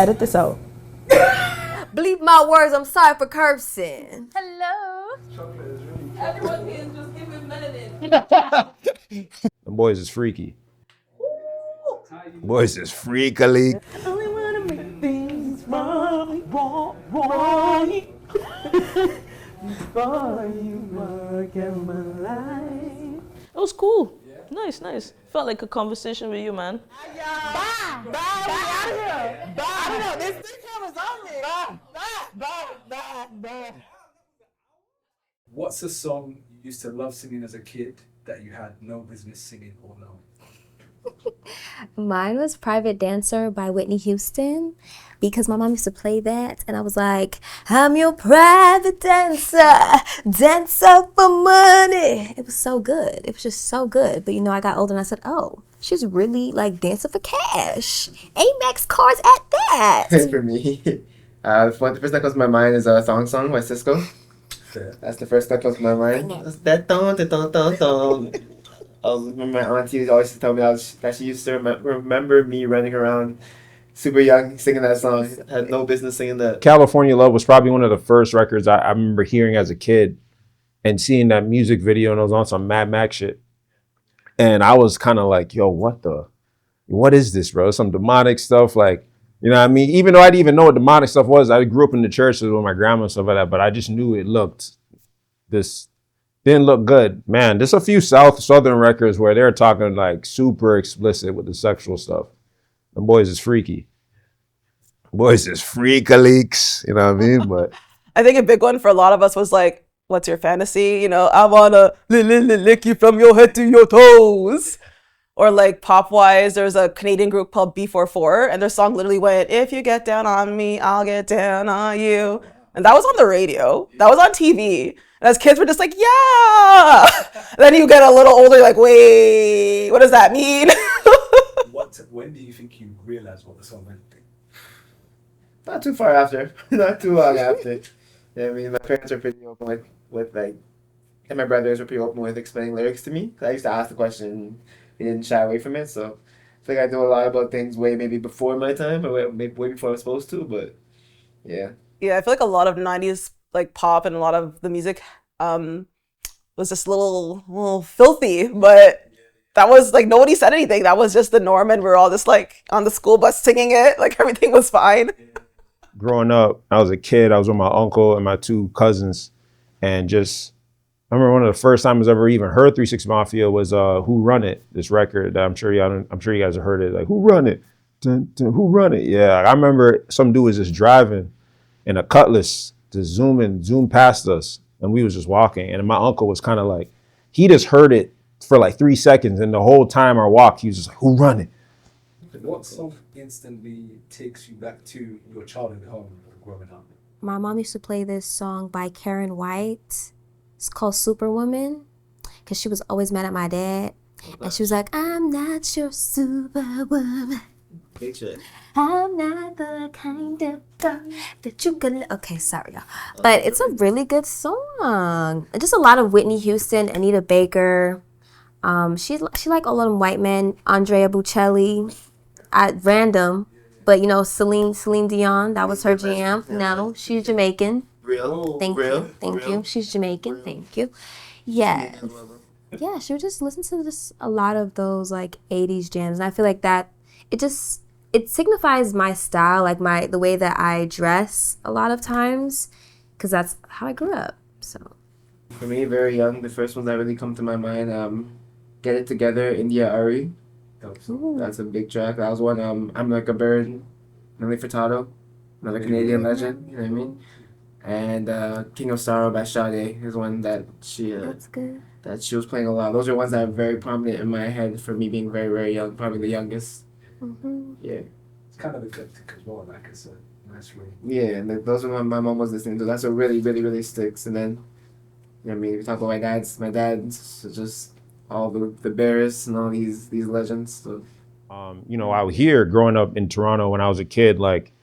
Edit this out. Bleep my words, I'm sorry for cursing. Hello. Everyone here is just giving melanin. The boys is freaky. Boys is freakily. I only wanna make things right. Before you work in my life. It was cool. Nice. Felt like a conversation with you, man. Bye. We out of here. Bye. I don't know. This thing cameras on me. Bye. What's a song you used to love singing as a kid that you had no business singing or no? Mine was Private Dancer by Whitney Houston because my mom used to play that and I was like, I'm your private dancer, dancer for money. It was so good. It was just so good. But you know, I got older and I said, oh, she's really like dancing for cash. Amex cards at that. For me, the first that comes to my mind is a Song by Cisco. That's the first that comes to my mind. That don. My auntie always used to tell me that she used to remember me running around super young singing that song. Had no business singing that. California Love was probably one of the first records I remember hearing as a kid and seeing that music video, and it was on some Mad Max shit. And I was kind of like, yo, what is this, bro? Some demonic stuff, like, you know what I mean? Even though I didn't even know what demonic stuff was, I grew up in the churches with my grandma and stuff like that, but I just knew it didn't look good. Man, there's a few southern records where they're talking like super explicit with the sexual stuff. The boys is freaky. Boys is freakaleaks, you know what I mean? But I think a big one for a lot of us was like, what's your fantasy? You know, I wanna lick you from your head to your toes. Or like pop-wise, there's a Canadian group called B44, and their song literally went, if you get down on me, I'll get down on you. And that was on the radio. That was on TV. And as kids, we're just like, yeah. And then you get a little older, like, wait, what does that mean? When do you think you realized what the song meant? Not too far after. Not too long after. Yeah, I mean, my parents are pretty open with like, and my brothers were pretty open with explaining lyrics to me. I used to ask the question, and they didn't shy away from it. So I think I know a lot about things maybe before my time, or maybe way before I was supposed to. But yeah. Yeah, I feel like a lot of 90s like pop and a lot of the music was just a little filthy, but that was like, nobody said anything. That was just the norm, and we're all just like on the school bus singing it, like everything was fine. growing up, I was a kid, I was with my uncle and my two cousins, and I remember one of the first times I ever even heard 3 6 Mafia was Who Run It, this record that I'm sure you guys have heard it, like Who Run It? Dun, dun, who run it? Yeah, I remember some dude was just driving in a Cutlass, just zoom past us, and we was just walking, and my uncle was kind of like, he just heard it for like 3 seconds, and the whole time our walk, he was just like, Who Run It? What song instantly takes you back to your childhood home growing up? My mom used to play this song by Karen White. It's called Superwoman, because she was always mad at my dad. And she was like, I'm not your superwoman. I'm not the kind of girl that you can... Okay, sorry, y'all. But it's a really good song. Just a lot of Whitney Houston, Anita Baker. She like all of them white men. Andrea Bocelli. At random. But, you know, Celine Dion, that was her jam. No, she's Jamaican. Real? Thank you. She's Jamaican. Thank you. Yeah. Yeah, she would just listen to just a lot of those like 80s jams. And I feel like that it signifies my style, like the way that I dress a lot of times, because that's how I grew up. So for me, very young, the first ones that really come to my mind, Get It Together, India Ari. That's a big track. That was one, I'm Like a Bird, Nelly Furtado, another Canadian legend, you know what I mean? And King of Sorrow by Sade is one that she was playing a lot. Those are ones that are very prominent in my head for me being very, very young, probably the youngest. Mm-hmm. Yeah. It's kind of eclectic as well, like it's a nice way. Yeah, and those are what my mom was listening to. That's what really, really, really sticks. And then, you know what I mean, we talk about my dad's just all the Bears and all these legends. So. You know, out here, growing up in Toronto when I was a kid, like,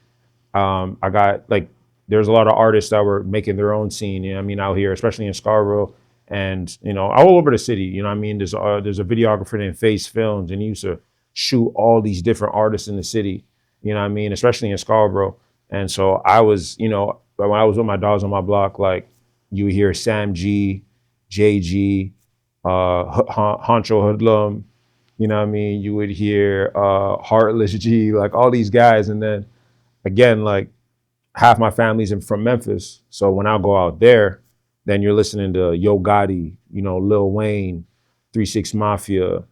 I got, like, there's a lot of artists that were making their own scene, you know what I mean, out here, especially in Scarborough and, you know, all over the city, you know what I mean? There's a videographer named Face Films, and he used to shoot all these different artists in the city. you know what I mean? Especially in Scarborough. And so I was, you know, when I was with my dogs on my block, like you would hear Sam G, JG, Honcho Hoodlum, you know what I mean? You would hear Heartless G, like all these guys. And then again, like half my family's from Memphis. So when I go out there, then you're listening to Yo Gotti, you know, Lil Wayne, 3 6 Mafia.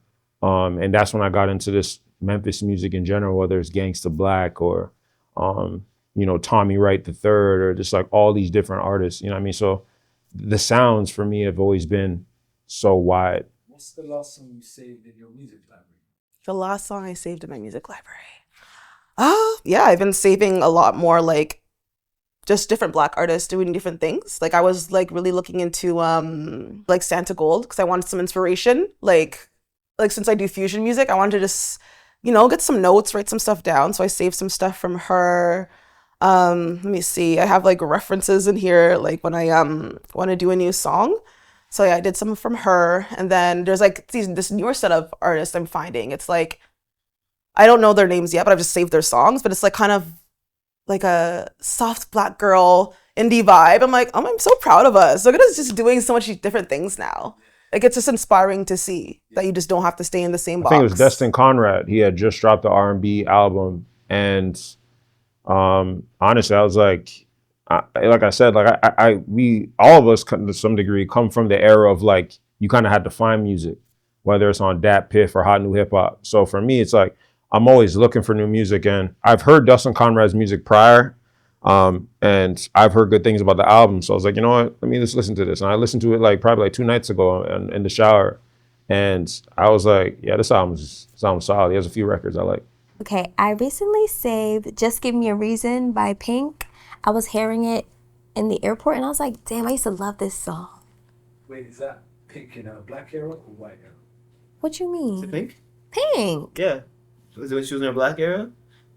And that's when I got into this Memphis music in general, whether it's Gangsta Black or, you know, Tommy Wright the Third, or just like all these different artists, you know what I mean? So the sounds for me have always been so wide. What's the last song you saved in your music library? The last song I saved in my music library. Yeah, I've been saving a lot more, like just different Black artists doing different things. Like I was like really looking into like Santa Gold because I wanted some inspiration. Like since I do fusion music, I wanted to just, you know, get some notes, write some stuff down. So I saved some stuff from her. Let me see. I have like references in here, like when I want to do a new song. So yeah, I did some from her. And then there's like this newer set of artists I'm finding. It's like, I don't know their names yet, but I've just saved their songs. But it's like kind of like a soft Black girl indie vibe. I'm like, oh, I'm so proud of us. Look at us just doing so much different things now. Like it's just inspiring to see that you just don't have to stay in the same box. I think it was Destin Conrad. He had just dropped the R&B album, and honestly, I was like I said, like we all of us to some degree come from the era of like you kind of had to find music, whether it's on Dat Piff or Hot New Hip Hop. So for me, it's like I'm always looking for new music, and I've heard Destin Conrad's music prior, and I've heard good things about the album. So I was like, you know what, let me just listen to this. And I listened to it like probably like 2 nights ago in the shower, and I was like, yeah, this album's solid. He has a few records I like. Okay, I recently saved Just Give Me a Reason by Pink. I was hearing it in the airport and I was like, damn, I used to love this song. Wait, is that Pink in a black era or white era? What you mean? Is it Pink? Pink. Yeah. Was it when she was in her black era?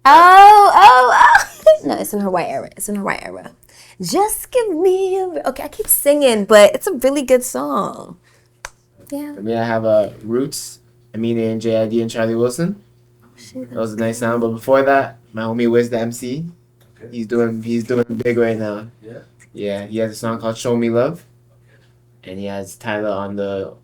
Oh. No, it's in her white era. It's in her white era. Just give me a... Okay, I keep singing, but it's a really good song. Yeah. For me, I have Roots, Amina and JID and Charlie Wilson. That was a nice sound. But before that, my homie Wiz the MC. Okay. He's doing big right now. Yeah. Yeah, he has a song called Show Me Love. And he has Tyler on the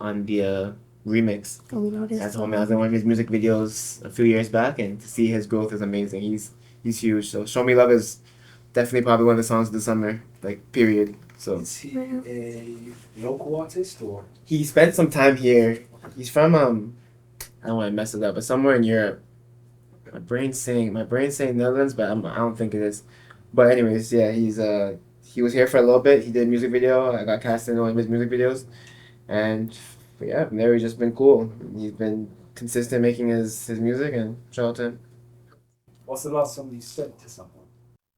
remix. Oh, we know this That's song. homie. I was in one of his music videos a few years back, and to see his growth is amazing. He's huge. So Show Me Love is definitely probably one of the songs of the summer, like period. So Is he a local artist or? he spent some time here. He's from I don't want to mess it up, but somewhere in Europe. My brain's saying Netherlands, but I don't think it is. But anyways, yeah, he was here for a little bit. He did a music video. I got cast in one of his music videos, and yeah, from there he's just been cool. He's been consistent making his music, and shout out to him. What's the last song you sent to someone?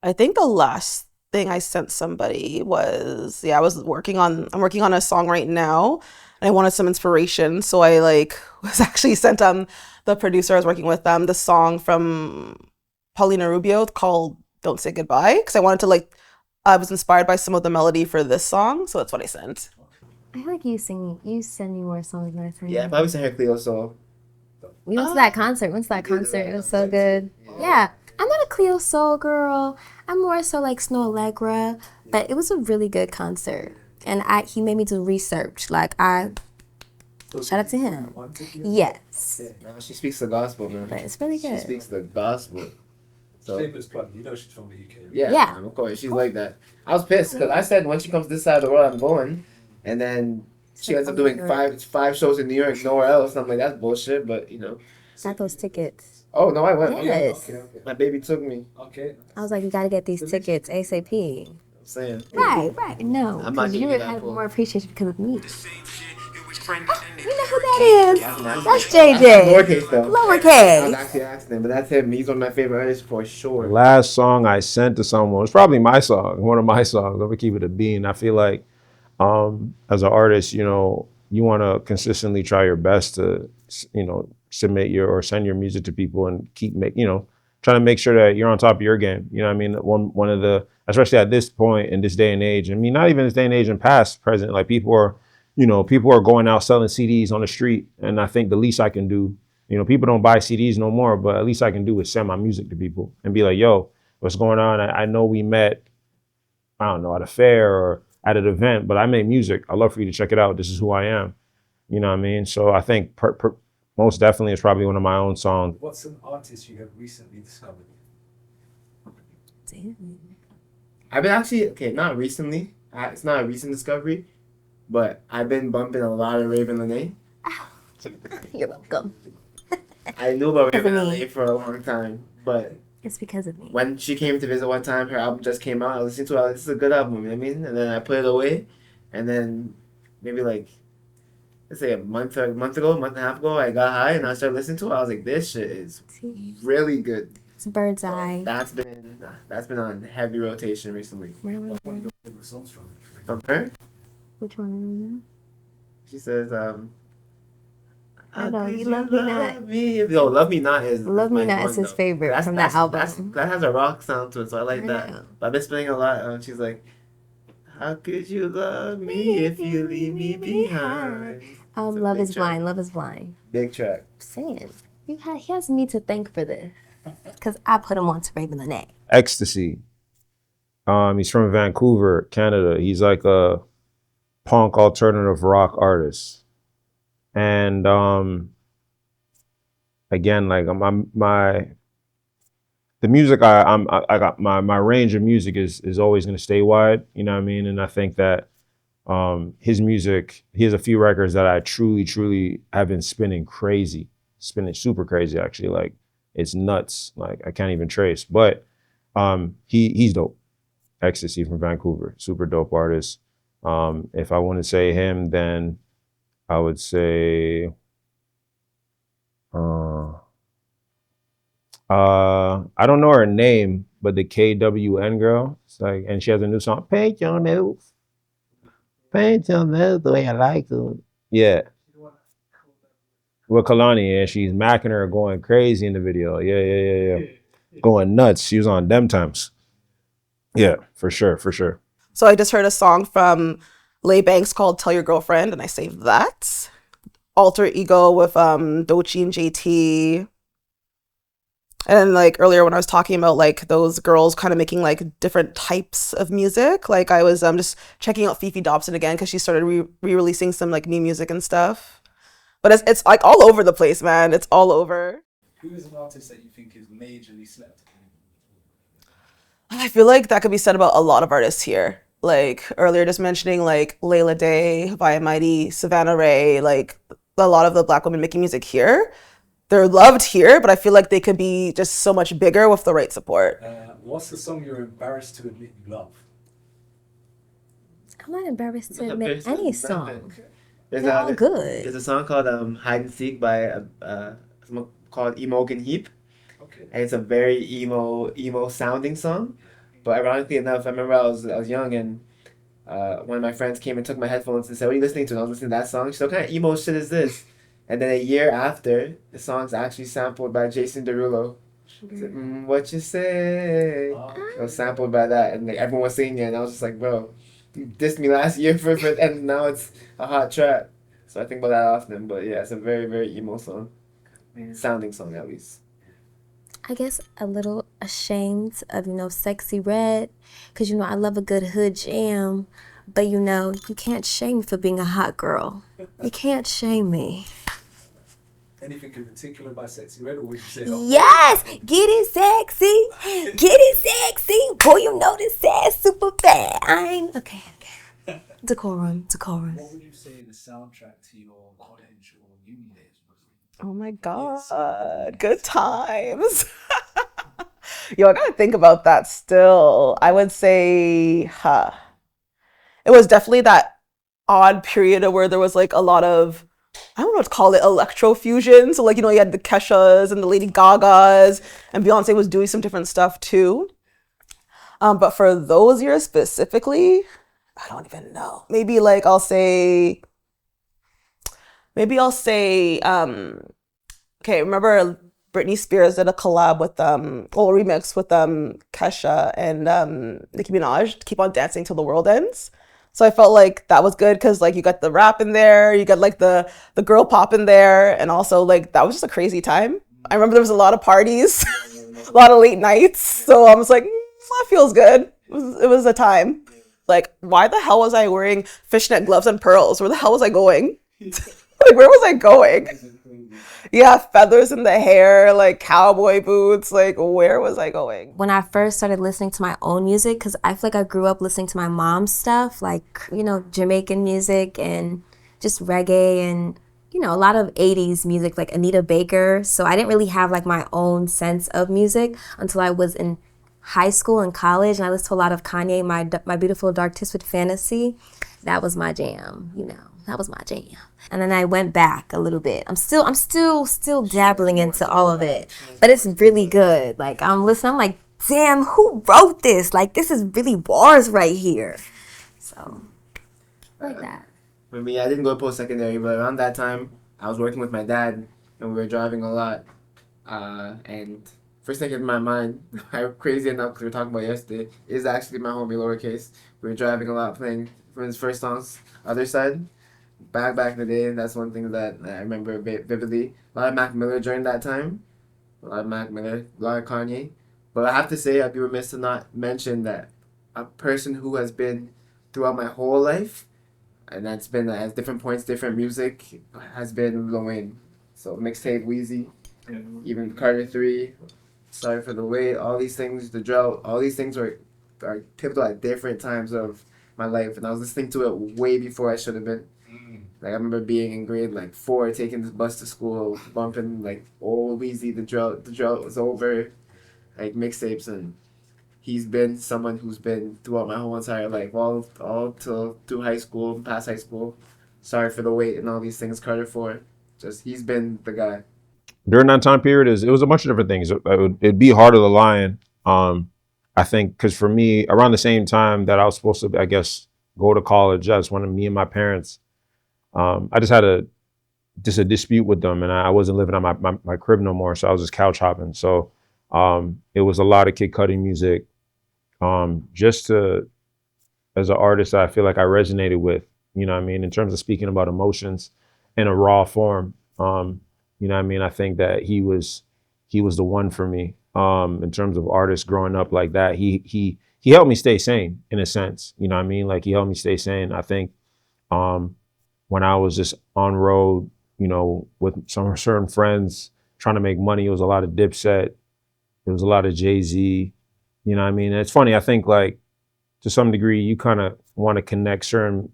I think the last thing I sent somebody was, I'm working on a song right now and I wanted some inspiration. So I was actually sent the producer I was working with the song from Paulina Rubio called Don't Say Goodbye. Because I wanted to I was inspired by some of the melody for this song. So that's what I sent. I feel like you send me more songs than I send Yeah, you. probably sent her Cleo Soul. We went to that concert. It was so good. Yeah. I'm not a Cleo Soul girl. I'm more so like Snow Allegra. But it was a really good concert. And he made me do research. Shout out to him. Yes. No, she speaks the gospel, man. But it's really She good. speaks the gospel. So Shameless plug. You know she's from the UK. Right? yeah, of course, she's like that. I was pissed because I said when she comes this side of the world, I'm going, and then she ends up doing five shows in New York, nowhere else. And I'm like, that's bullshit. But Got those tickets. Oh no, I went. Yes. Okay. My baby took me. Okay. I was like, you gotta get these tickets ASAP. I'm saying. Right. No, I'm not because you giving would you that have pull. more appreciation because of me. You know who that is? That's JJ. Lowercase though. I was Lowercase. actually asking him, but that's him. He's one of my favorite artists for sure. Last song I sent to someone was probably my song, one of my songs. I'm gonna keep it a bean. I feel like as an artist, you want to consistently try your best to, submit or send your music to people and keep trying to make sure that you're on top of your game. You know what I mean? One of the, especially at this point in this day and age, I mean, not even this day and age, in past, present, like people are going out selling CDs on the street. And I think the least I can do You know, people don't buy CDs no more, but at least I can do is send my music to people and be like, yo, what's going on? I know we met, I don't know, at a fair or at an event, but I make music. I'd love for you to check it out. This is who I am. You know what I mean? So I think most definitely it's probably one of my own songs. What's an artist you have recently discovered? Damn. I've been actually, not recently. It's not a recent discovery, but I've been bumping a lot of Raven Lene. You're welcome. I knew about Because of Raven me. Lene for a long time, but It's because of me. when she came to visit one time, her album just came out. I listened to it. I was like, this is a good album, you know what I mean? And then I put it away, and then maybe like, let's say a month and a half ago, I got high and I started listening to it. I was like, this shit is See, really good. it's bird's eye. That's been on heavy rotation recently. One of your favorite songs from it? From her, Which one? she says, I know, "How you could love me not." Yo, Love Me Not is Love Me my Not one, is his though. favorite from that album. That has a rock sound to it, so I like I that. know. But I've been spinning a lot. She's like, how could you love me if you leave me behind? It's a Love big is track. blind. Love is blind. Big track. I'm saying he has me to thank for this, because I put him on to Raven Lene. Ecstasy. He's from Vancouver, Canada. He's like a punk alternative rock artist. And again, like the music I got my range of music is always gonna stay wide, you know what I mean? And I think that his music, he has a few records that I truly have been spinning super crazy actually. Like it's nuts. Like I can't even trace. But he's dope. Ecstasy from Vancouver, super dope artist. If I want to say him, then I would say I don't know her name, but the KWN girl. It's like, and she has a new song, Paint Your Nails. Paint your nails the way I like them. Yeah. With Kalani, and she's macking her, going crazy in the video. Yeah. Going nuts. She was on them times. Yeah, for sure. So I just heard a song from Lay Banks called Tell Your Girlfriend, and I saved that. Alter Ego with Doechii and JT. And like earlier when I was talking about like those girls kind of making like different types of music, like I was just checking out Fifi Dobson again because she started re-releasing some like new music and stuff. But it's like all over the place, man. It's all over. Who is an artist that you think is majorly slept? I feel like that could be said about a lot of artists here. Like earlier just mentioning like Layla Day, Via Mighty, Savannah Ray, like a lot of the Black women making music here. They're loved here, but I feel like they could be just so much bigger with the right support. What's the song you're embarrassed to admit you love? I'm not embarrassed to admit any song. There's They're all good. There's a song called Hide and Seek by someone called Imogen Heap. Okay. And it's a very emo sounding song. But ironically enough, I remember I was young and one of my friends came and took my headphones and said, "What are you listening to?" And I was listening to that song. She said, "What kind of emo shit is this?" And then a year after, the song's actually sampled by Jason Derulo. Said, what you say? It was sampled by that, and like everyone was singing it, and I was just like, bro, you dissed me last year for it, and now it's a hot track. So I think about that often, but yeah, it's a very, very emo song. Sounding song, at least. I guess a little ashamed of, Sexy Red, because, I love a good hood jam, but, you can't shame me for being a hot girl. You can't shame me. Anything in particular by Sexy Red, or would you say? Yes! Get it sexy! Get it sexy! Boy, you know this ass super bad. Okay. Decorum. What would you say the soundtrack to your college or uni days was? Oh my God, good times. Yo, I gotta think about that still. I would say, it was definitely that odd period where there was like a lot of, I don't know what to call it, electro fusion. So like, you had the Keshas and the Lady Gagas, and Beyonce was doing some different stuff too. But for those years specifically, I don't even know. Maybe I'll say, okay, remember Britney Spears did a collab with remix with Kesha and Nicki Minaj, Keep on Dancing Till the World Ends. So I felt like that was good because like you got the rap in there, you got like the girl pop in there, and also like that was just a crazy time. I remember there was a lot of parties, a lot of late nights. So I was like, that feels good. It was a time. Like, why the hell was I wearing fishnet gloves and pearls? Where the hell was I going? Like, where was I going? Yeah, feathers in the hair, like cowboy boots. Like, where was I going? When I first started listening to my own music, because I feel like I grew up listening to my mom's stuff, like, you know, Jamaican music and just reggae and, you know, a lot of 80s music, like Anita Baker. So I didn't really have like my own sense of music until I was in high school and college, and I listened to a lot of Kanye, my Beautiful Dark Twisted Fantasy. That was my jam, you know. That was my jam. And then I went back a little bit. I'm still dabbling into all of it, but it's really good. Like I'm listening, I'm like, damn, who wrote this? Like this is really bars right here. So like that. For me, I didn't go post-secondary, but around that time, I was working with my dad, and we were driving a lot. And first thing in my mind, crazy enough, because we were talking about yesterday, is actually my homie Lowercase. We were driving a lot, playing from his first songs, Other Side. Back in the day, that's one thing that I remember vividly. A lot of Mac Miller during that time. A lot of Mac Miller, a lot of Kanye. But I have to say, I'd be remiss to not mention that a person who has been throughout my whole life, and that's been at different points, different music, has been Lil Wayne. So mixtape, Wheezy, even Carter 3, Sorry for the Wait, all these things, The Drought, all these things are pivotal at different times of my life, and I was listening to it way before I should have been. Like I remember being in grade like 4, taking this bus to school, bumping like old Wheezy, The Drought was over, like mixtapes, and he's been someone who's been throughout my whole entire life, all till through high school, past high school. Sorry for the Wait and all these things, Carter 4. Just he's been the guy. During that time period, it was a bunch of different things. It'd be harder to lion. I think because for me, around the same time that I was supposed to, I guess, go to college, I just wanted me and my parents. I just had a dispute with them, and I wasn't living on my crib no more, so I was just couch hopping. So it was a lot of Kid Cudi music, as an artist that I feel like I resonated with, you know what I mean, in terms of speaking about emotions in a raw form. You know what I mean? I think that he was the one for me, in terms of artists growing up like that. He helped me stay sane in a sense, you know what I mean? Like he helped me stay sane. I think when I was just on road, you know, with some certain friends trying to make money, it was a lot of Dipset, it was a lot of Jay-Z, you know what I mean? And it's funny, I think like to some degree you kind of want to connect certain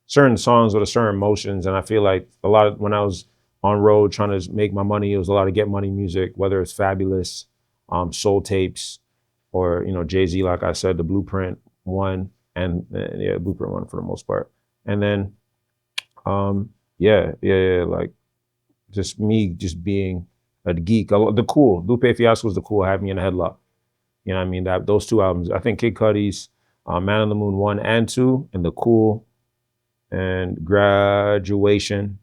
songs with a certain emotions, and I feel like a lot of when I was on road trying to make my money, it was a lot of Get Money music, whether it's Fabulous, Soul Tapes, or, you know, Jay-Z, like I said, the Blueprint 1, and Blueprint 1 for the most part. And then, like just me just being a geek. The Cool, Lupe Fiasco's The Cool had me in a headlock. You know what I mean? Those 2 albums, I think Kid Cudi's Man on the Moon 1 and 2, and The Cool, and Graduation,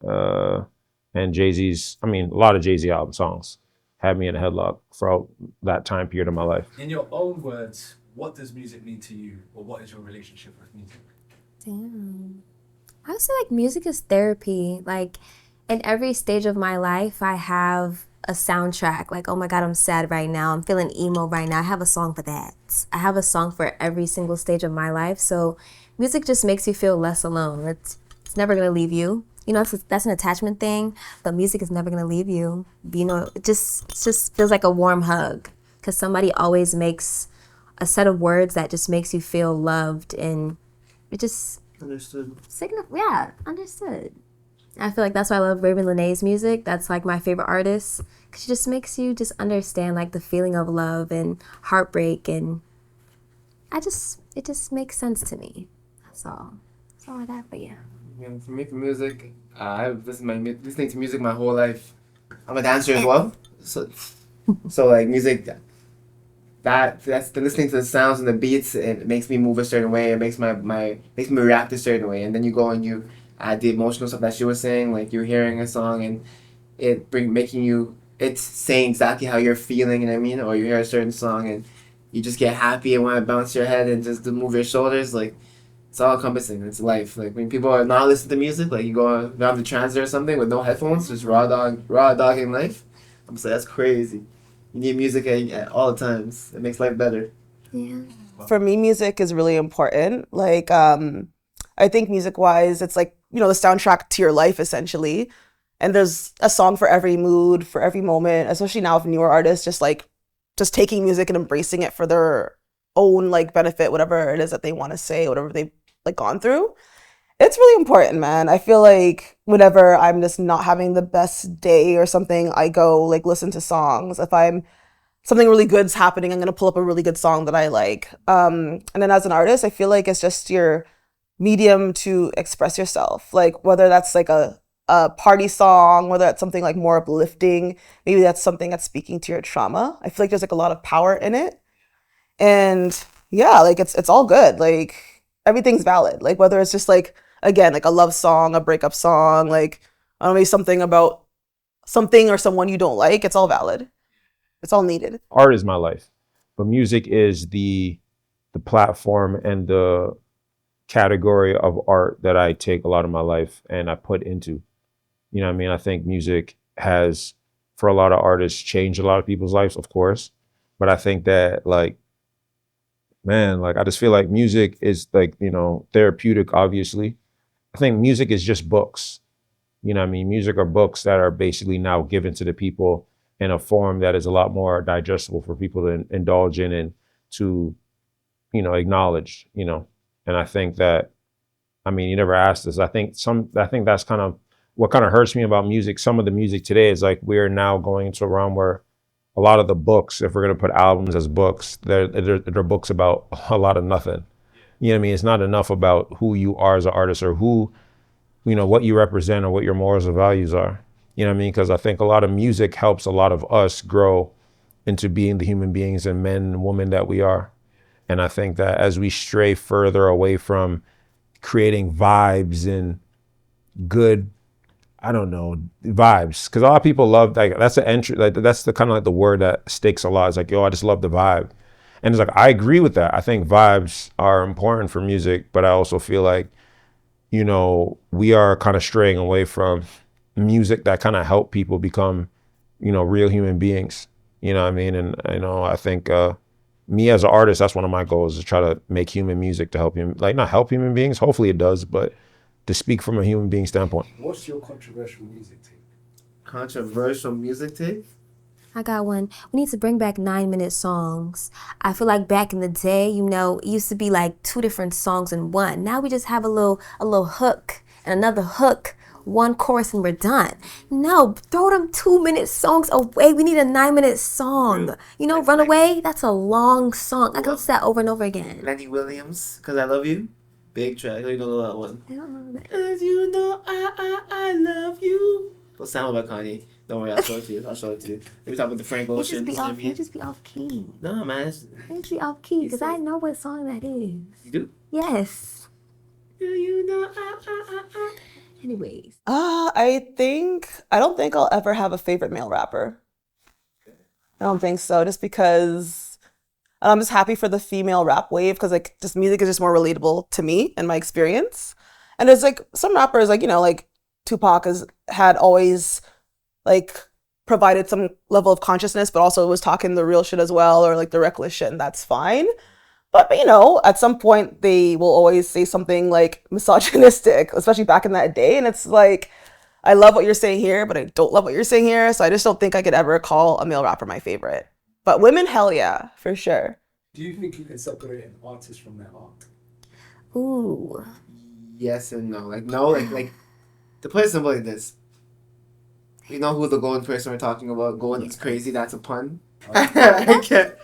and Jay-Z's, I mean, a lot of Jay-Z album songs had me in a headlock throughout that time period of my life. In your own words, what does music mean to you, or what is your relationship with music? Damn. I would say like music is therapy. Like in every stage of my life, I have a soundtrack. Like, oh my God, I'm sad right now. I'm feeling emo right now. I have a song for that. I have a song for every single stage of my life. So music just makes you feel less alone. It's never gonna leave you. You know, that's an attachment thing, but music is never gonna leave you. You know, it just feels like a warm hug, because somebody always makes a set of words that just makes you feel loved, and it just Understood. Understood. I feel like that's why I love Raven Lenae's music. That's like my favorite artist, because she just makes you just understand like the feeling of love and heartbreak, and it just makes sense to me. That's all I got for you. Yeah, for me, for music, I've listening to music my whole life. I'm a dancer as well, so like music, that's the listening to the sounds and the beats. It makes me move a certain way. It makes makes me react a certain way. And then you go and you add the emotional stuff that she was saying. Like you're hearing a song and it's saying exactly how you're feeling. You know what I mean? Or you hear a certain song and you just get happy and want to bounce your head and just to move your shoulders. Like it's all encompassing. It's life. Like when people are not listening to music, like you go around the transit or something with no headphones, just raw dogging life. I'm saying that's crazy. You need music at all times. It makes life better. Yeah. For me, music is really important. Like, I think music wise, it's like, you know, the soundtrack to your life essentially. And there's a song for every mood, for every moment, especially now with newer artists, just taking music and embracing it for their own like benefit, whatever it is that they want to say, whatever they've like gone through. It's really important, man. I feel like whenever I'm just not having the best day or something, I go like listen to songs. If I'm something really good's happening, I'm gonna pull up a really good song that I like. And then as an artist, I feel like it's just your medium to express yourself. Like whether that's like a party song, whether that's something like more uplifting, maybe that's something that's speaking to your trauma. I feel like there's like a lot of power in it. And yeah, like it's all good. Like everything's valid. Like whether it's just like again, like a love song, a breakup song, like I don't know, maybe something about something or someone you don't like, it's all valid. It's all needed. Art is my life, but music is the platform and the category of art that I take a lot of my life and I put into. You know what I mean? I think music has, for a lot of artists, changed a lot of people's lives, of course. But I think that, like, man, like, I just feel like music is, like, you know, therapeutic, obviously. I think music is just books. You know what I mean? Music are books that are basically now given to the people in a form that is a lot more digestible for people to indulge in and to, you know, acknowledge, you know. And I think that, I mean, you never asked this. I think that's kind of what kind of hurts me about music. Some of the music today is like we're now going into a realm where a lot of the books, if we're going to put albums as books, they're books about a lot of nothing. You know what I mean? It's not enough about who you are as an artist or who, you know, what you represent or what your morals or values are. You know what I mean? Because I think a lot of music helps a lot of us grow into being the human beings and men and women that we are. And I think that as we stray further away from creating vibes and good, I don't know, vibes, because a lot of people love, like, that's the entry, like that's the kind of like the word that sticks a lot. It's like, yo, I just love the vibe. And it's like, I agree with that. I think vibes are important for music, but I also feel like, you know, we are kind of straying away from music that kind of help people become, you know, real human beings. You know what I mean? And, you know, I think me as an artist, that's one of my goals, is to try to make human music to help him, like, not help human beings, hopefully it does, but to speak from a human being standpoint. What's your controversial music take? Controversial music take? I got one. We need to bring back 9-minute songs. I feel like back in the day, you know, it used to be like 2 different songs in one. Now we just have a little hook and another hook, 1 chorus, and we're done. No, throw them 2-minute songs away. We need a 9-minute song. You know, Runaway, that's a long song. I can listen to that over and over again. Lenny Williams, Cause I Love You. Big track. You don't know that one. I don't know that. As you know, I love you. Well, sound by Kanye. Don't worry, I'll show it to you. We talk about the Frank You Ocean. just be off key. No, man. You just be off key, because I know what song that is. You do? Yes. You know, Anyways. I don't think I'll ever have a favorite male rapper. I don't think so, just because I'm just happy for the female rap wave, because like just music is just more relatable to me and my experience. And there's like some rappers, like, you know, like Tupac had always like provided some level of consciousness, but also was talking the real shit as well, or like the reckless shit, and that's fine. But you know, at some point they will always say something like misogynistic, especially back in that day. And it's like, I love what you're saying here, but I don't love what you're saying here. So I just don't think I could ever call a male rapper my favorite. But women, hell yeah, for sure. Do you think you can separate an artist from their art? Ooh. yes and no. Like, no, like to put it simply like this. You know who the golden person we're talking about? Golden is crazy. That's a pun. I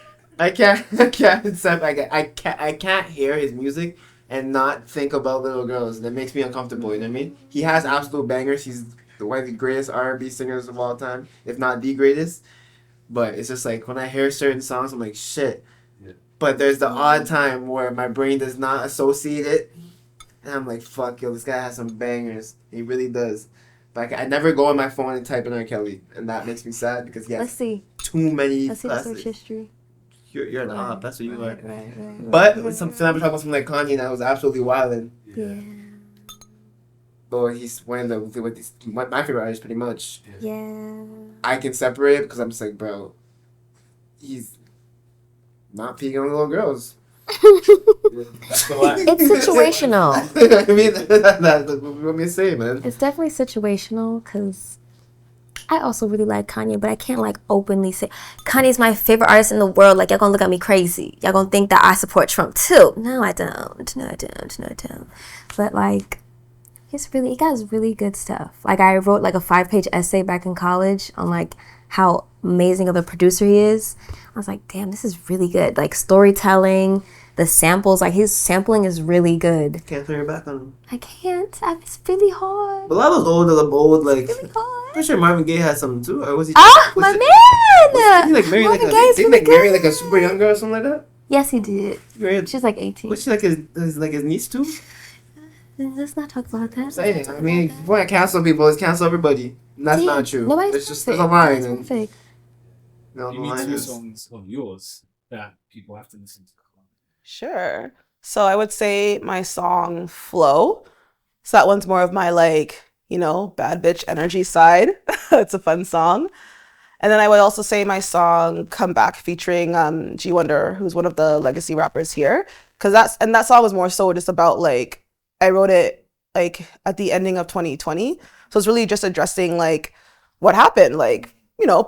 can't hear his music and not think about little girls. That makes me uncomfortable. You know what I mean? He has absolute bangers. He's one of the greatest R&B singers of all time, if not the greatest. But it's just like when I hear certain songs, I'm like, shit. Yeah. But there's the odd time where my brain does not associate it, and I'm like, fuck, yo, this guy has some bangers. He really does. But I never go on my phone and type in Ekelle, and that makes me sad because he has too many Let's see the search classics. history. You're an op. That's what you are. Right. But something I'm talking about something like Kanye that was absolutely wilding. Yeah. But he's one of my favorite artists, pretty much. Yeah. I can separate because I'm just like, bro, he's not peeking on little girls. That's the line. It's situational. I mean, that's what we want me to say, man. It's definitely situational because I also really like Kanye, but I can't like openly say Kanye's my favorite artist in the world. Like, y'all gonna look at me crazy. Y'all gonna think that I support Trump too. No, I don't. No, I don't. But like, he got really good stuff. Like, I wrote like a 5-page essay back in college on like how amazing of a producer he is. I was like, damn, this is really good. Like, storytelling, the samples, like his sampling is really good. Can't turn your back on him. I can't. It's really hard. But a lot of those bold, like, Really hard. I'm sure Marvin Gaye had something too. Or was he? Ah, was my it- man! He like married Marvin like Gaye's didn't really like marry like a good. super young girl or something like that. Yes, he did. Married, She's like 18. was she like his niece too? Let's not talk about that. Saying, I mean, if you want to cancel people, let's cancel everybody. And that's not true. Nobody's It's just perfect. there's a line, Nobody's and perfect. no, the Give me line two is. songs of yours that people have to listen to. Sure. So I would say my song Flow. So that one's more of my like, bad bitch energy side. It's a fun song. And then I would also say my song Come Back featuring G Wonder, who's one of the legacy rappers here. That song was more so just about like, I wrote it like at the ending of 2020. So it's really just addressing like what happened. Like,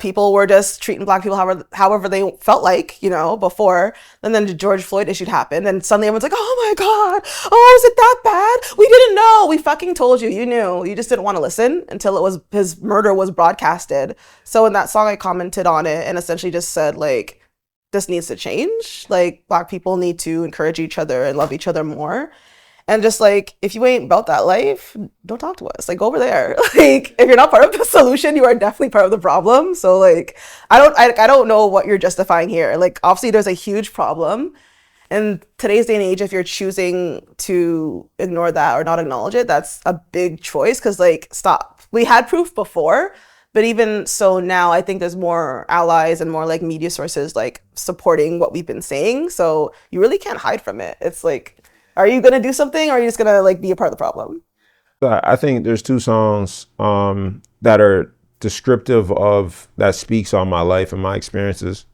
people were just treating Black people however they felt like, before. And then the George Floyd issue happened. And suddenly everyone's like, oh my God, oh, is it that bad? We didn't know. We fucking told you. You knew. You just didn't want to listen until his murder was broadcasted. So in that song, I commented on it and essentially just said, like, this needs to change. Like, Black people need to encourage each other and love each other more. And just like, if you ain't about that life, don't talk to us. Like, go over there. Like, if you're not part of the solution, you are definitely part of the problem. So like, I don't know what you're justifying here. Like, obviously there's a huge problem. In today's day and age, if you're choosing to ignore that or not acknowledge it, that's a big choice. Cause like, stop. We had proof before, but even so now, I think there's more allies and more like media sources like supporting what we've been saying. So you really can't hide from it. It's like, are you going to do something or are you just going to like be a part of the problem? I think there's two songs that are descriptive of, that speaks on my life and my experiences.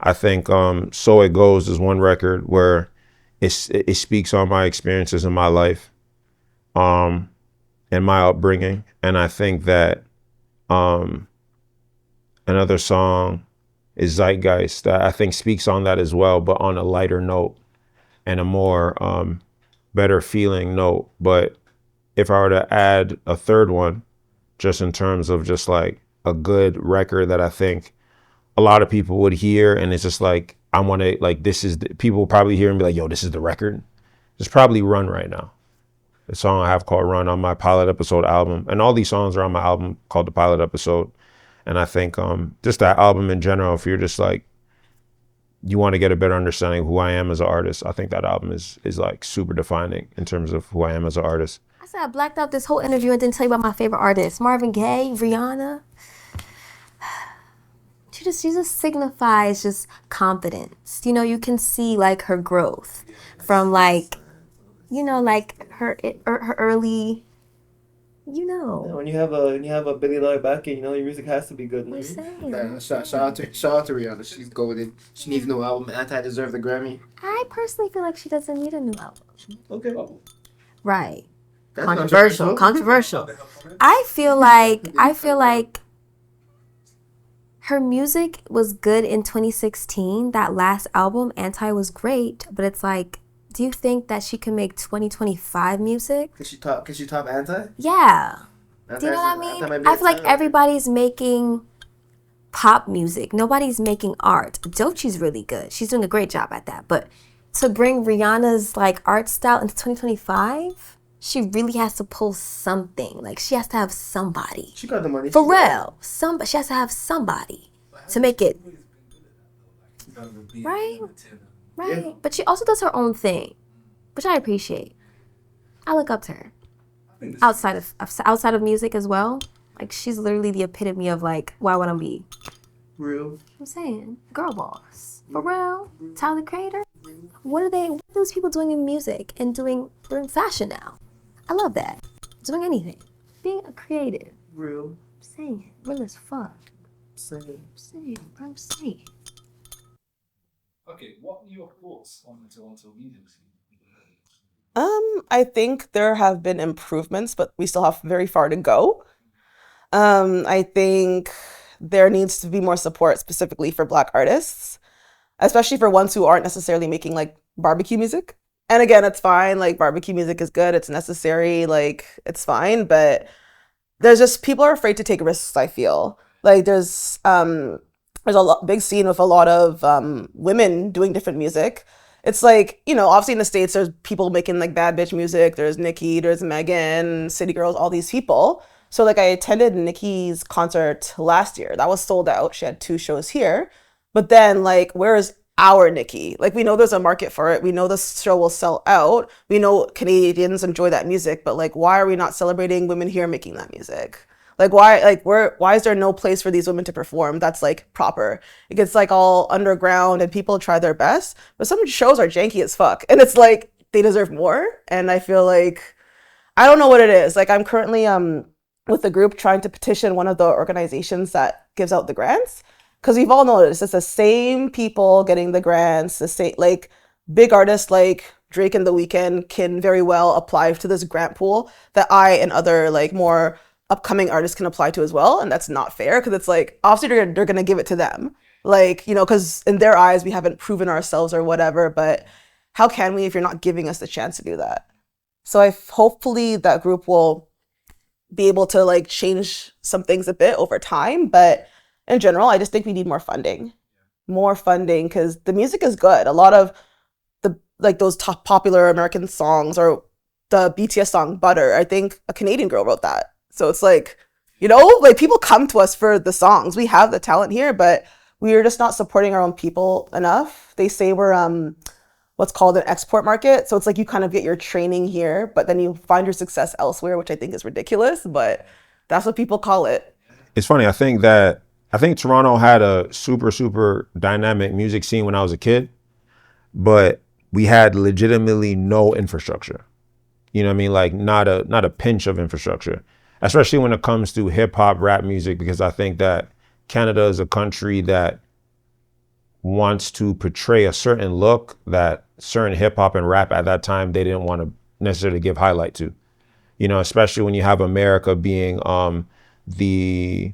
I think So It Goes is one record where it speaks on my experiences in my life and my upbringing. And I think that another song is Zeitgeist that I think speaks on that as well, but on a lighter note and a more better feeling note. But if I were to add a third one, just in terms of just like a good record that I think a lot of people would hear, and it's just like, I want to, like, people will probably hear and be like, yo, this is the record. It's probably Run right now. The song I have called Run on my Pilot Episode album. And all these songs are on my album called The Pilot Episode. And I think just that album in general, if you're just like, you want to get a better understanding of who I am as an artist, I think that album is like super defining in terms of who I am as an artist. I said I blacked out this whole interview and didn't tell you about my favorite artists. Marvin Gaye, Rihanna. She just signifies just confidence. You can see like her growth from like, like her early, When you have a $1 billion backing, your music has to be good. We're saying. Yeah, shout out to Rihanna. She's golden. She needs a new album. Anti deserve the Grammy. I personally feel like she doesn't need a new album. Okay. Right. That's Controversial. I feel like her music was good in 2016. That last album, Anti, was great, but it's like, do you think that she can make 2025 music? Could she top Anti? Yeah. Anti, Do you know what I Anti mean? might be I feel like a- everybody's making pop music. Nobody's making art. Doechie's really good. She's doing a great job at that. But to bring Rihanna's like art style into 2025, she really has to pull something. Like, she has to have somebody. She got the money. For real. She has to have somebody to make it. Right? Right. Yeah. But she also does her own thing, which I appreciate. I look up to her. Outside of music as well. Like, she's literally the epitome of like, why would I be? Real. I'm saying, girl boss. Pharrell, Tyler Creator. What are those people doing in music and doing fashion now? I love that. Doing anything. Being a creative. Real. I'm saying, real as fuck. Same. I'm saying. Okay, what are your thoughts on the Toronto music scene? I think there have been improvements, but we still have very far to go. I think there needs to be more support specifically for Black artists, especially for ones who aren't necessarily making like barbecue music. And again, it's fine. Like barbecue music is good. It's necessary. Like it's fine. But there's just people are afraid to take risks, I feel. Like there's big scene with a lot of women doing different music. It's like, you know, obviously in the States, there's people making like bad bitch music. There's Nicki, there's Megan, City Girls, all these people. So like I attended Nicki's concert last year. That was sold out. She had 2 shows here. But then like, where is our Nicki? Like we know there's a market for it. We know this show will sell out. We know Canadians enjoy that music, but like, why are we not celebrating women here making that music? Like why is there no place for these women to perform that's like proper? It gets like all underground and people try their best, but some shows are janky as fuck. And it's like they deserve more. And I feel like I don't know what it is. Like I'm currently with the group trying to petition one of the organizations that gives out the grants. Because we've all noticed it's the same people getting the grants, the same like big artists like Drake and The Weeknd can very well apply to this grant pool that I and other like more upcoming artists can apply to as well. And that's not fair because it's like obviously they're gonna give it to them. Like, you know, because in their eyes we haven't proven ourselves or whatever, but how can we if you're not giving us the chance to do that? So hopefully that group will be able to like change some things a bit over time. But in general, I just think we need more funding because the music is good. A lot of the like those top popular American songs or the BTS song Butter, I think a Canadian girl wrote that. So it's like, you know, like people come to us for the songs. We have the talent here, but we are just not supporting our own people enough. They say we're what's called an export market. So it's like you kind of get your training here, but then you find your success elsewhere, which I think is ridiculous, but that's what people call it. It's funny. I think Toronto had a super, super dynamic music scene when I was a kid, but we had legitimately no infrastructure. You know what I mean? Like not a pinch of infrastructure, especially when it comes to hip hop, rap music, because I think that Canada is a country that wants to portray a certain look that certain hip hop and rap at that time they didn't want to necessarily give highlight to. You know, especially when you have America being the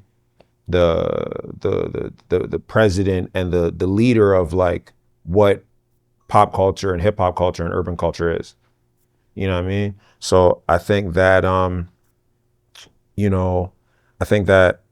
president and the leader of like what pop culture and hip hop culture and urban culture is. You know what I mean? So I think that I think that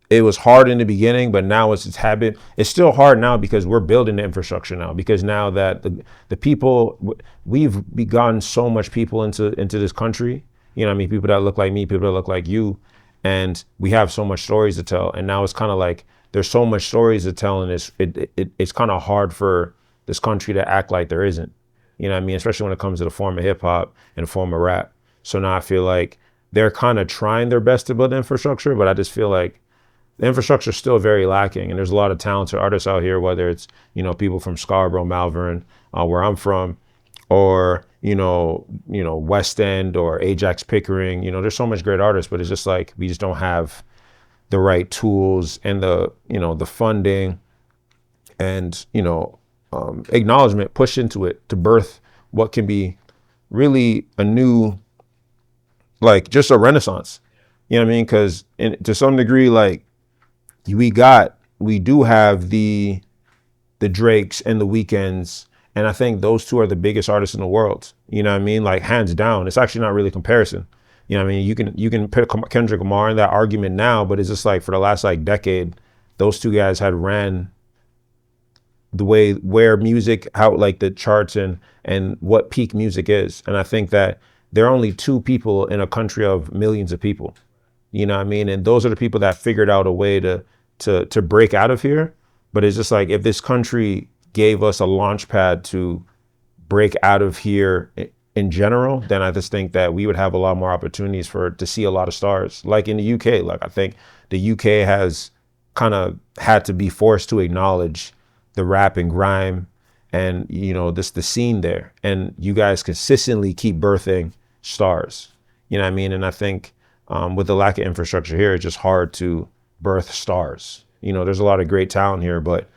it was hard in the beginning, but now it's habit. It's still hard now because we're building the infrastructure now. Because now that the people, we've begotten so much people into this country. You know what I mean? People that look like me, people that look like you, and we have so much stories to tell. And now it's kind of like there's so much stories to tell, and it's kind of hard for this country to act like there isn't. You know what I mean? Especially when it comes to the form of hip hop and the form of rap. So now I feel like they're kind of trying their best to build infrastructure, but I just feel like the infrastructure is still very lacking. And there's a lot of talented artists out here, whether it's, you know, people from Scarborough, Malvern, where I'm from, or, you know, West End or Ajax Pickering. You know, there's so much great artists, but it's just like, we just don't have the right tools and the funding and, acknowledgement pushed into it to birth what can be really a new, like just a renaissance. You know what I mean? Because to some degree, like we do have the Drakes and the Weeknds, and I think those two are the biggest artists in the world. You know what I mean? Like hands down. It's actually not really comparison. You know what I mean? You can put Kendrick Lamar in that argument now, but it's just like for the last like decade, those two guys had ran the way where music, how like the charts and what peak music is. And I think that there are only two people in a country of millions of people. You know what I mean? And those are the people that figured out a way to break out of here. But it's just like, if this country gave us a launch pad to break out of here in general, then I just think that we would have a lot more opportunities to see a lot of stars. Like in the UK, like I think the UK has kind of had to be forced to acknowledge the rap and grime and, you know, the scene there. And you guys consistently keep birthing stars, you know what I mean? And I think with the lack of infrastructure here, it's just hard to birth stars. You know, there's a lot of great talent here, but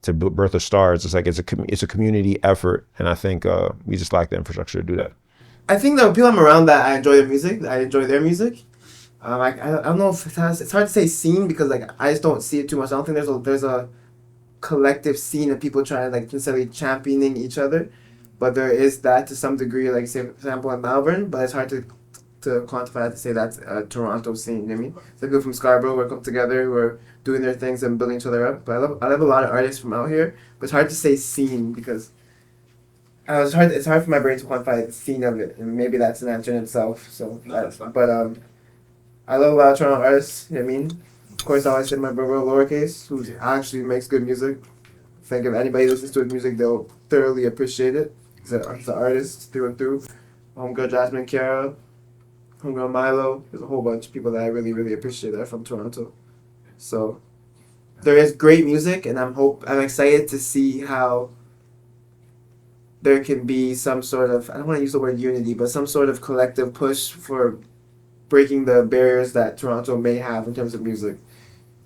to birth a star, it's just like it's a community effort. And I think we just lack the infrastructure to do that. I think the people I'm around that I enjoy their music. I enjoy their music. I don't know if it's hard to say scene because like I just don't see it too much. I don't think there's a collective scene of people trying to like necessarily championing each other, but there is that to some degree. Like say for example in Melbourne, but it's hard to quantify to say that's a Toronto scene. You know what I mean? So people from Scarborough who come together, who are doing their things and building each other up. But I love a lot of artists from out here. But it's hard to say scene because it's hard for my brain to quantify the scene of it, and maybe that's an answer in itself. So, I love a lot of Toronto artists. You know what I mean? Of course, I always say my brother Lowercase, who actually makes good music. I think if anybody listens to his music, they'll thoroughly appreciate it. He's an artist through and through. Homegirl Jasmine Kiara, homegirl Milo. There's a whole bunch of people that I really, really appreciate that are from Toronto. So there is great music, and I'm excited to see how there can be some sort of, I don't want to use the word unity, but some sort of collective push for breaking the barriers that Toronto may have in terms of music.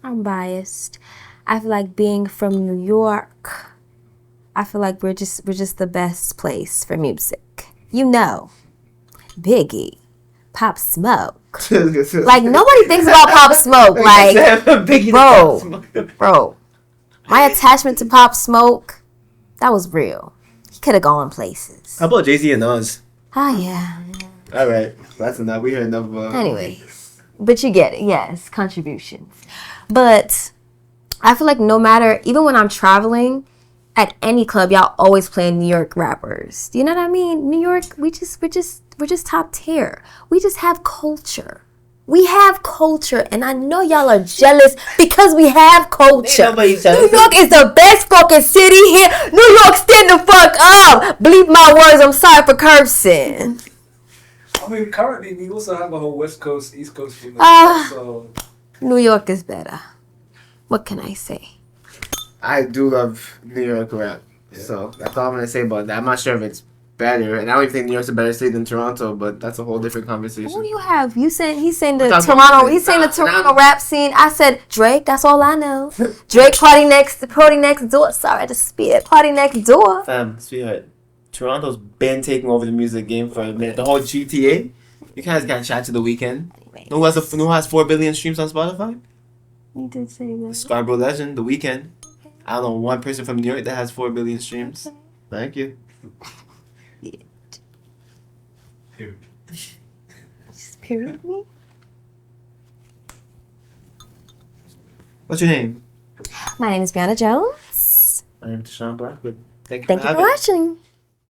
I'm biased. I feel like being from New York, I feel like we're just the best place for music. You know, Biggie, Pop Smoke. Like nobody thinks about Pop Smoke. Like, bro, my attachment to Pop Smoke, that was real. He could have gone places. How about Jay-Z and Nas? Oh yeah. All right, that's enough. We heard enough. Anyway, but you get it. Yes, contributions. But I feel like no matter, even when I'm traveling, at any club, y'all always playing New York rappers. Do you know what I mean? New York, we're just top tier. We just have culture. We have culture, and I know y'all are jealous because we have culture. New York is the best fucking city here. New York, stand the fuck up. Bleep my words. I'm sorry for cursing. I mean, currently we also have a whole West Coast, East Coast thing. So New York is better. What can I say? I do love New York rap, so that's all I'm gonna say about that. I'm not sure if it's better, and I don't even think New York's a better city than Toronto, but that's a whole different conversation. Who do you have? He's saying the Toronto rap scene. I said Drake. That's all I know. Drake party next door. Sorry, I just spit. Party next door. Sweetheart, Toronto's been taking over the music game for a minute. The whole GTA. You guys got shot to the weekend. Anyway. Who has 4 billion streams on Spotify? You did say that. Scarborough legend, The Weeknd. I don't know one person from New York that has 4 billion streams. Thank you. Period me? What's your name? My name is Brianna Jones. My name is Dashawn Blackwood. Thank you for watching.